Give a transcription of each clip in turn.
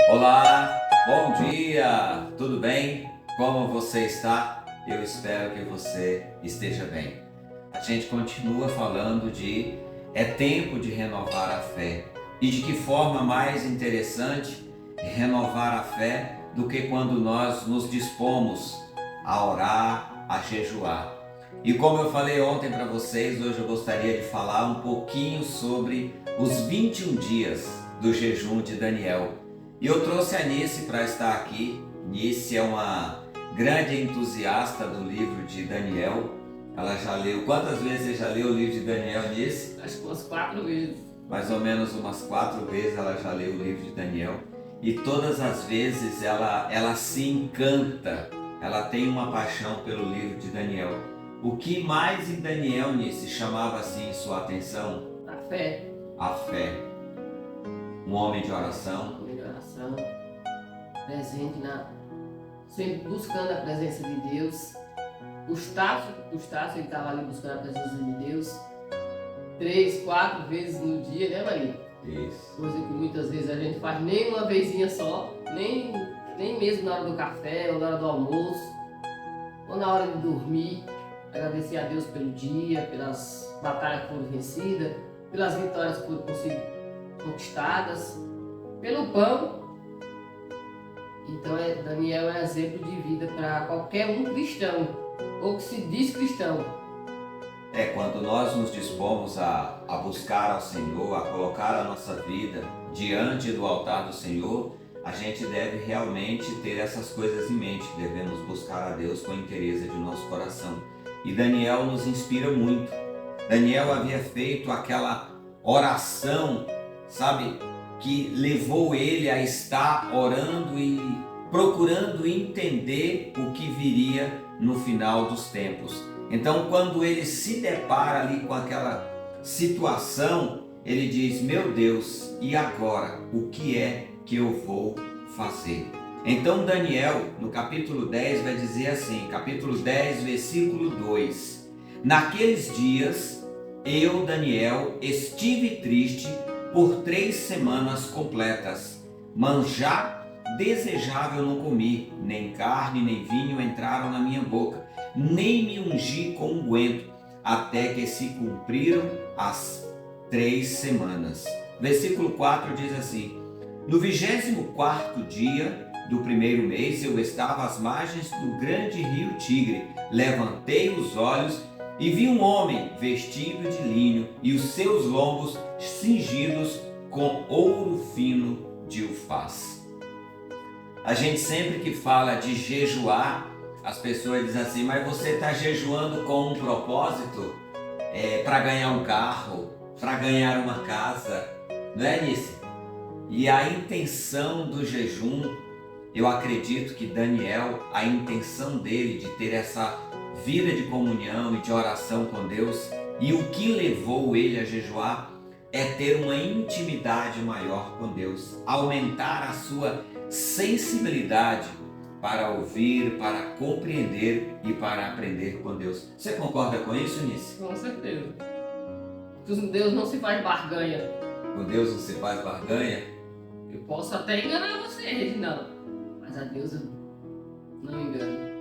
Olá, bom dia, tudo bem? Como você está? Eu espero que você esteja bem. A gente continua falando de é tempo de renovar a fé. E de que forma mais interessante renovar a fé do que quando nós nos dispomos a orar, a jejuar. E como eu falei ontem para vocês, hoje eu gostaria de falar um pouquinho sobre os 21 dias do jejum de Daniel. E eu trouxe a Nice para estar aqui. Nice é uma grande entusiasta do livro de Daniel. Ela já leu, quantas vezes você já leu o livro de Daniel, Nice? Acho que umas 4 vezes. Mais ou menos umas 4 vezes ela já leu o livro de Daniel. E todas as vezes ela se encanta, ela tem uma paixão pelo livro de Daniel. O que mais em Daniel, Nice, chamava assim sua atenção? A fé. A fé. Um homem de oração. Oração. Presente sempre buscando a presença de Deus. Os Taços, ele estava ali buscando a presença de Deus 3, 4 vezes no dia, né, Maria? Isso. Coisa que muitas vezes a gente faz nem uma vezinha só, nem mesmo na hora do café, ou na hora do almoço, ou na hora de dormir. Agradecer a Deus pelo dia, pelas batalhas que foram vencidas, pelas vitórias que foram conquistadas, pelo pão. Então Daniel é exemplo de vida para qualquer um cristão, ou que se diz cristão. Quando nós nos dispomos a buscar ao Senhor, a colocar a nossa vida diante do altar do Senhor, a gente deve realmente ter essas coisas em mente. Devemos buscar a Deus com a inteireza de nosso coração. E Daniel nos inspira muito. Daniel havia feito aquela oração, sabe, que levou ele a estar orando e procurando entender o que viria no final dos tempos. Então, quando ele se depara ali com aquela situação, ele diz: meu Deus, e agora? O que é que eu vou fazer? Então Daniel, no capítulo 10, vai dizer assim, capítulo 10, versículo 2: naqueles dias, eu, Daniel, estive triste por 3 semanas completas. Manjar desejável não comi, nem carne nem vinho entraram na minha boca, nem me ungi com unguento, até que se cumpriram as 3 semanas. Versículo 4 diz assim: no 24º dia do primeiro mês, eu estava às margens do grande rio Tigre. Levantei os olhos e vi um homem vestido de linho e os seus lombos cingidos com ouro fino de Ufaz. A gente sempre que fala de jejuar, as pessoas dizem assim: mas você está jejuando com um propósito? Para ganhar um carro, para ganhar uma casa, não é, Nice? E a intenção do jejum, eu acredito que Daniel, a intenção dele de ter essa vida de comunhão e de oração com Deus, e o que levou ele a jejuar é ter uma intimidade maior com Deus, aumentar a sua sensibilidade para ouvir, para compreender e para aprender com Deus. Você concorda com isso, Nice? Com certeza. Com Deus não se faz barganha. Com Deus não se faz barganha? Eu posso até enganar você, Reginaldo, mas a Deus eu não engano.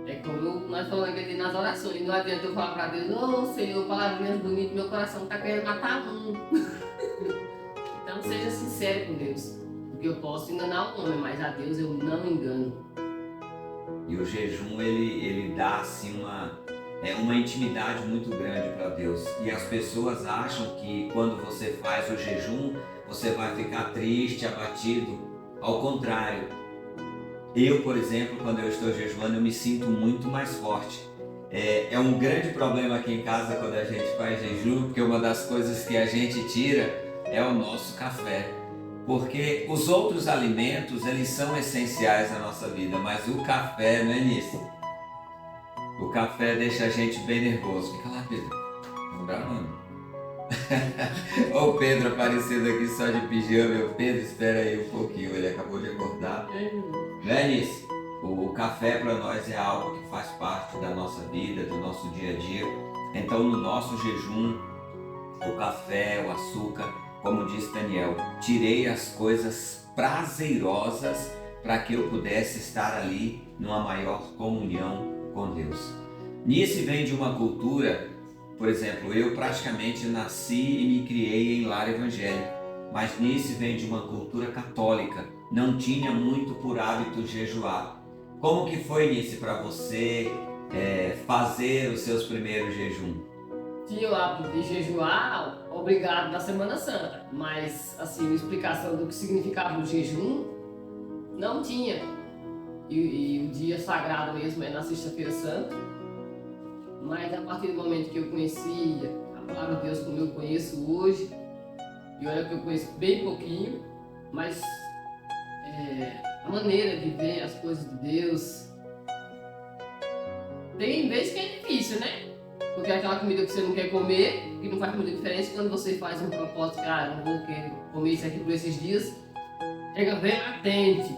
É como nós falamos aqui nas orações, não adianta eu falar para Deus: ô Senhor, palavrinhas bonitas, meu coração está querendo matar um. Então seja sincero com Deus, porque eu posso enganar o homem, mas a Deus eu não engano. E o jejum, ele dá assim uma intimidade muito grande para Deus. E as pessoas acham que quando você faz o jejum, você vai ficar triste, abatido. Ao contrário. Eu, por exemplo, quando eu estou jejuando, eu me sinto muito mais forte. É um grande problema aqui em casa quando a gente faz jejum, porque uma das coisas que a gente tira é o nosso café. Porque os outros alimentos, eles são essenciais na nossa vida, mas o café não é nisso. O café deixa a gente bem nervoso. Fica lá, Pedro. Não dá não. Olha o Pedro aparecendo aqui só de pijama. Meu Pedro, espera aí um pouquinho, ele acabou de acordar. Não é nisso? O café para nós é algo que faz parte da nossa vida, do nosso dia a dia. Então no nosso jejum, o café, o açúcar como disse Daniel, tirei as coisas prazerosas para que eu pudesse estar ali numa maior comunhão com Deus. Nisso vem de uma cultura, por exemplo, eu praticamente nasci e me criei em lar evangélico, mas nisso vem de uma cultura católica, não tinha muito por hábito jejuar. Como que foi, Nice, para você fazer os seus primeiros jejuns? Tinha o hábito de jejuar, obrigado, na Semana Santa, mas assim, a explicação do que significava o jejum, não tinha. E o dia sagrado mesmo é na Sexta-feira Santa, mas a partir do momento que eu conheci a palavra de Deus como eu conheço hoje, e olha que eu conheço bem pouquinho, mas a maneira de ver as coisas de Deus, tem vezes que é difícil, né? Porque é aquela comida que você não quer comer, que não faz muita diferença, quando você faz um propósito que eu não vou querer comer isso aqui por esses dias, chega bem latente.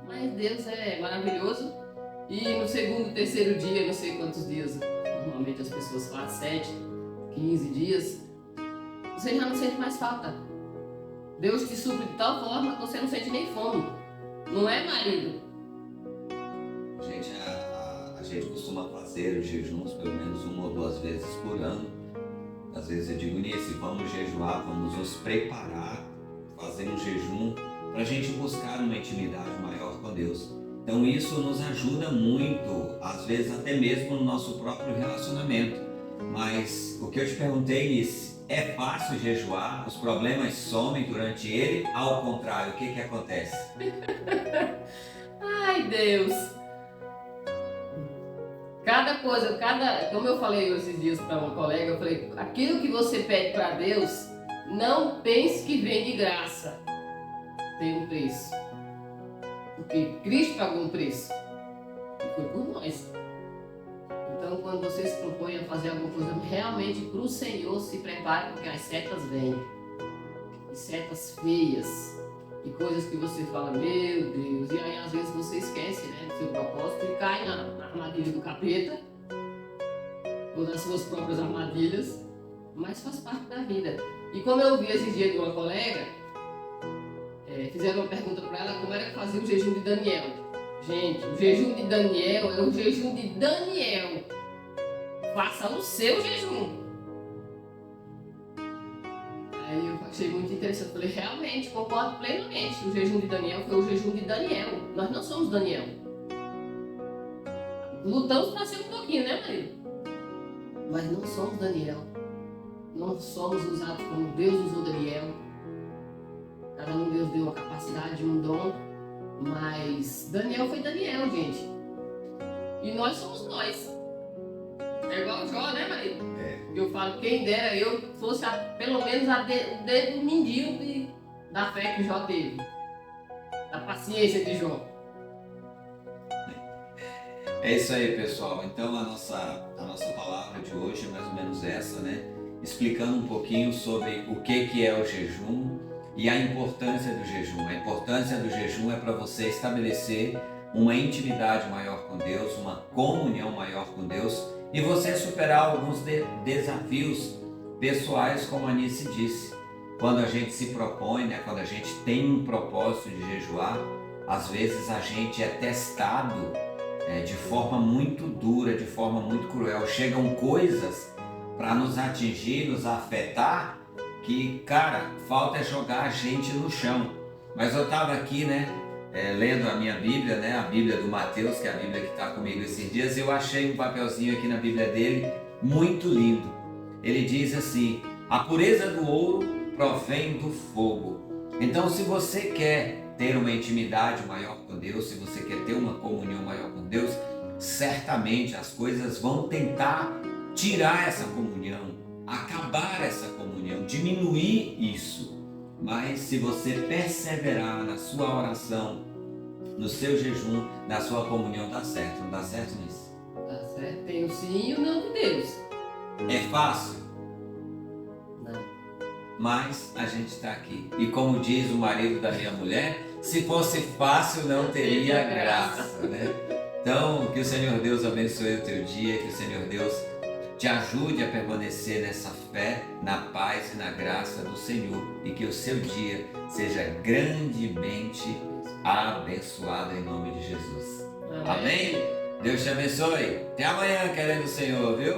Mas Deus é maravilhoso. E no segundo, terceiro dia, não sei quantos dias, normalmente as pessoas fazem 7, 15 dias, você já não sente mais falta. Deus te supre de tal forma que você não sente nem fome. Não é, marido? Gente, a gente costuma fazer os jejuns pelo menos 1 ou 2 vezes por ano. Às vezes eu digo, Nice, vamos jejuar, vamos nos preparar, fazer um jejum para a gente buscar uma intimidade maior com Deus. Então isso nos ajuda muito, às vezes até mesmo no nosso próprio relacionamento. Mas o que eu te perguntei, Nice, é fácil jejuar? Os problemas somem durante ele? Ao contrário, o que acontece? Ai, Deus! Como eu falei esses dias para uma colega, eu falei, aquilo que você pede para Deus, não pense que vem de graça. Tem um preço. Porque Cristo pagou um preço. E foi por nós. Então, quando você se propõe a fazer alguma coisa realmente para o Senhor, se prepare, porque as setas vêm. E setas feias. E coisas que você fala, meu Deus. E aí, às vezes, você esquece, né, do seu propósito e cai na armadilha do capeta. Ou nas suas próprias armadilhas. Mas faz parte da vida. E como eu vi esse dia de uma colega, fizeram uma pergunta para ela como era que fazia o jejum de Daniel. Gente, o jejum de Daniel é o jejum de Daniel. Faça o seu jejum. Aí eu achei muito interessante. Falei, realmente, concordo plenamente. O jejum de Daniel foi o jejum de Daniel. Nós não somos Daniel. Lutamos para ser um pouquinho, né, marido? Mas não somos Daniel. Não somos usados como Deus usou Daniel. Cada um Deus deu uma capacidade, um dom, mas Daniel foi Daniel, gente. E nós somos nós. É igual o Jó, né, marido? Eu falo, quem dera eu fosse pelo menos o dedo mindinho da fé que Jó teve. Da paciência de Jó. É isso aí, pessoal. Então a nossa palavra de hoje é mais ou menos essa, né? Explicando um pouquinho sobre o que é o jejum e a importância do jejum. A importância do jejum é para você estabelecer uma intimidade maior com Deus, uma comunhão maior com Deus e você superar alguns desafios pessoais, como a Nice disse. Quando a gente se propõe, né, quando a gente tem um propósito de jejuar, às vezes a gente é testado de forma muito dura, de forma muito cruel. Chegam coisas para nos atingir, nos afetar, que, cara, falta é jogar a gente no chão. Mas eu estava aqui, né, lendo a minha Bíblia, né, a Bíblia do Mateus, que é a Bíblia que está comigo esses dias, e eu achei um papelzinho aqui na Bíblia dele, muito lindo. Ele diz assim, a pureza do ouro provém do fogo. Então, se você quer ter uma intimidade maior com Deus, se você quer ter uma comunhão maior com Deus, certamente as coisas vão tentar tirar essa comunhão, acabar essa comunhão, diminuir isso. Mas se você perseverar na sua oração, no seu jejum, na sua comunhão, dá certo. Não dá certo nisso? Dá certo. Tem o sim e o não de Deus. É fácil? Não. Mas a gente está aqui. E como diz o marido da minha mulher, se fosse fácil não teria graça, né? Então, que o Senhor Deus abençoe o teu dia, que o Senhor Deus te ajude a permanecer nessa fé, na paz e na graça do Senhor, e que o seu dia seja grandemente abençoado em nome de Jesus. Amém? Deus te abençoe. Até amanhã, querendo o Senhor, viu?